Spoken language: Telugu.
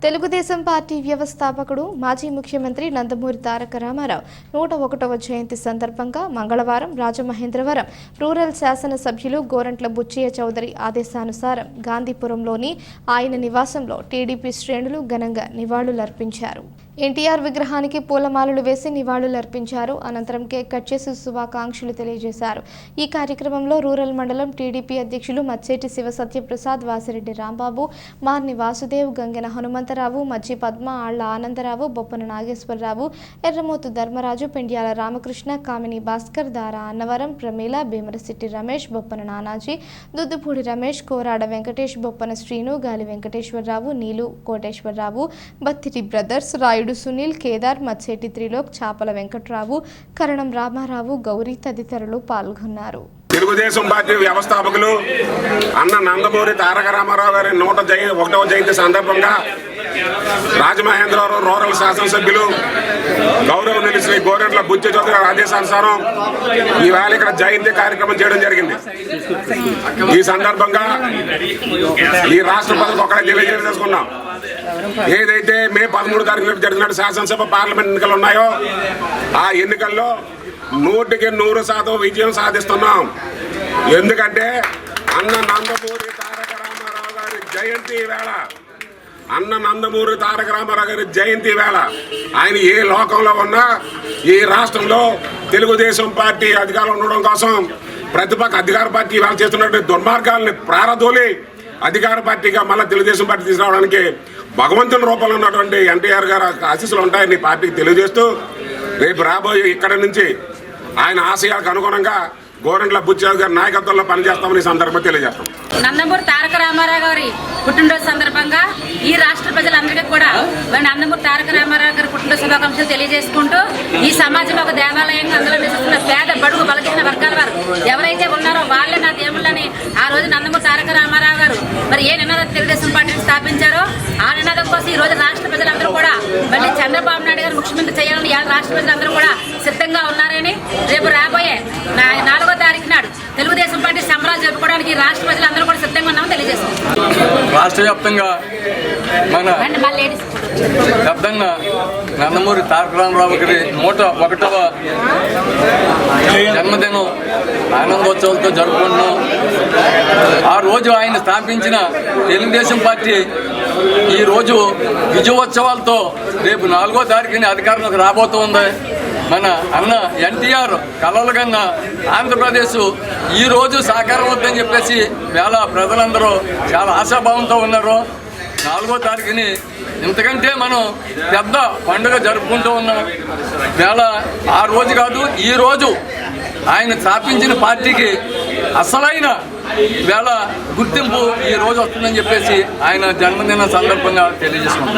తెలుగుదేశం పార్టీ వ్యవస్థాపకుడు మాజీ ముఖ్యమంత్రి నందమూరి తారక రామారావు 101వ జయంతి సందర్భంగా మంగళవారం రాజమహేంద్రవరం రూరల్ శాసనసభ్యులు గోరంట్ల బుచ్చయ్య చౌదరి ఆదేశానుసారం గాంధీపురంలోని ఆయన నివాసంలో టీడీపీ శ్రేణులు ఘనంగా నివాళులర్పించారు. ఎన్టీఆర్ విగ్రహానికి పూలమాలలు వేసి నివాళులర్పించారు. అనంతరం కేక్ కట్ చేసి శుభాకాంక్షలు తెలియజేశారు. ఈ కార్యక్రమంలో రూరల్ మండలం టీడీపీ అధ్యక్షులు మచ్చేటి శివసత్యప్రసాద్, వాసిరెడ్డి రాంబాబు, మార్ని వాసుదేవ్, గంగెన హనుమంతరావు, మజ్జి పద్మ, ఆళ్ల ఆనందరావు, బొప్పన నాగేశ్వరరావు, ఎర్రమోతు ధర్మరాజు, పెండ్యాల రామకృష్ణ, కామిని భాస్కర్, దారా అన్నవరం, ప్రమీల, భీమరశెట్టి రమేష్, బొప్పన నానాజీ, దుద్దుపూడి రమేష్, కోరాడ వెంకటేష్, బొప్పన శ్రీను, గాలి వెంకటేశ్వరరావు, నీలు కోటేశ్వరరావు, బత్తిరి బ్రదర్స్, రాయుడు సునీల్, కేదార్, మచ్చేటి త్రిలోక్, చాపల వెంకట్రావు, కరణం రామారావు, గౌరీ తదితరులు పాల్గొన్నారు. తెలుగుదేశం పార్టీ వ్యవస్థాపకులు అన్న నందమూరి తారక రామారావు గారి 101వ జయంతి సందర్భంగా రాజమహేంద్రవరం రూరల్ శాసనసభ్యులు గౌరవనీయులు శ్రీ గోరంట్ల బుచ్చయ్య చౌదరి గారి ఆదేశానుసారం ఈవేళ ఇక్కడ జయంతి కార్యక్రమం చేయడం జరిగింది. ఈ సందర్భంగా ఈ రాష్ట్ర ప్రజలకు ఒకటే తెలియజేసుకున్నాం, ఏదైతే మే 13 తారీఖున జరిగిన శాసనసభ పార్లమెంట్ ఎన్నికలు ఉన్నాయో ఆ ఎన్నికల్లో 100% విజయం సాధిస్తున్నాం. ఎందుకంటే అన్న నందమూరి తారక రామారావు గారి జయంతి వేళ, అన్న నందమూరి తారక రామారావు గారి జయంతి వేళ ఆయన ఏ లోకంలో ఉన్నా ఈ రాష్ట్రంలో తెలుగుదేశం పార్టీ అధికారంలో ఉండడం కోసం ప్రతిపక్ష అధికార పార్టీ వేళ చేస్తున్నటువంటి దుర్మార్గాలని ప్రారదోలి అధికార పార్టీగా మళ్ళీ తెలుగుదేశం పార్టీ తీసుకురావడానికి భగవంతుని రూపంలో ఉన్నటువంటి ఎన్టీఆర్ గారు ఆశీస్సులు ఉంటాయని పార్టీకి తెలియజేస్తూ రేపు రాబోయే ఇక్కడ నుంచి ఆయన ఆశయాలకు అనుగుణంగా గోరంట్ల బుచ్చయ్య గారి నాయకత్వంలో పనిచేస్తామని సందర్భంగా తెలియజేస్తాం. నందమూరి తారక రామారావు గారి పుట్టినరోజు సందర్భంగా ఈ రాష్ట్ర ప్రజలందరికీ కూడా నందమూరి తారక రామారావు గారి పుట్టినరోజు శుభాకాంక్షలు తెలియజేసుకుంటూ ఈ సమాజం ఒక దేవాలయంగా అందులో నివసిస్తున్న పేద బడుగు బలహీన వర్గాల వారు ఎవరైతే ఉన్నారో వాళ్ళే నా దేవుళ్ళని ఆ రోజు నందమూరి తారక రామారావు గారు మరి ఏ నినాదం తెలుగుదేశం పార్టీని స్థాపించారో ఆ నినాదం కోసం ఈ రోజు రాష్ట్ర ప్రజలందరూ కూడా మళ్ళీ చంద్రబాబు నాయుడు గారు ముఖ్యమంత్రి చేయాలని రాష్ట్ర ప్రజలందరూ కూడా సిద్ధంగా ఉన్నారని రేపు రాబోయే 4వ తారీఖు నాడు తెలుగుదేశం పార్టీ సంబరాలు జరుపుకోవడానికి రాష్ట్ర ప్రజలందరూ కూడా సిద్ధంగా ఉన్నామని తెలియజేస్తున్నాం. రాష్ట్ర వ్యాప్తంగా మన నందమూరి తారక రామారావు గారి 101వ జన్మదినం ఆనందోత్సవాలతో జరుపుకుంటున్నాం. ఆ రోజు ఆయన స్థాపించిన తెలుగుదేశం పార్టీ ఈ రోజు విజయోత్సవాలతో రేపు 4వ తారీఖుని అధికారంలోకి రాబోతుంది. మన అన్న ఎన్టీఆర్ కలలు కన్నా ఆంధ్రప్రదేశ్ ఈ రోజు సాకారం అవుతుందని చెప్పేసి వేళ ప్రజలందరూ చాలా ఆశాభావంతో ఉన్నారు. 4వ తారీఖుని ఇంతకంటే మనం పెద్ద పండుగ జరుపుకుంటూ ఉన్నాం. వేళ ఆ రోజు కాదు, ఈ రోజు ఆయన స్థాపించిన పార్టీకి అసలైన వేళ గుర్తింపు ఈ రోజు వస్తుందని చెప్పేసి ఆయన జన్మదిన సందర్భంగా తెలియజేస్తున్నాం.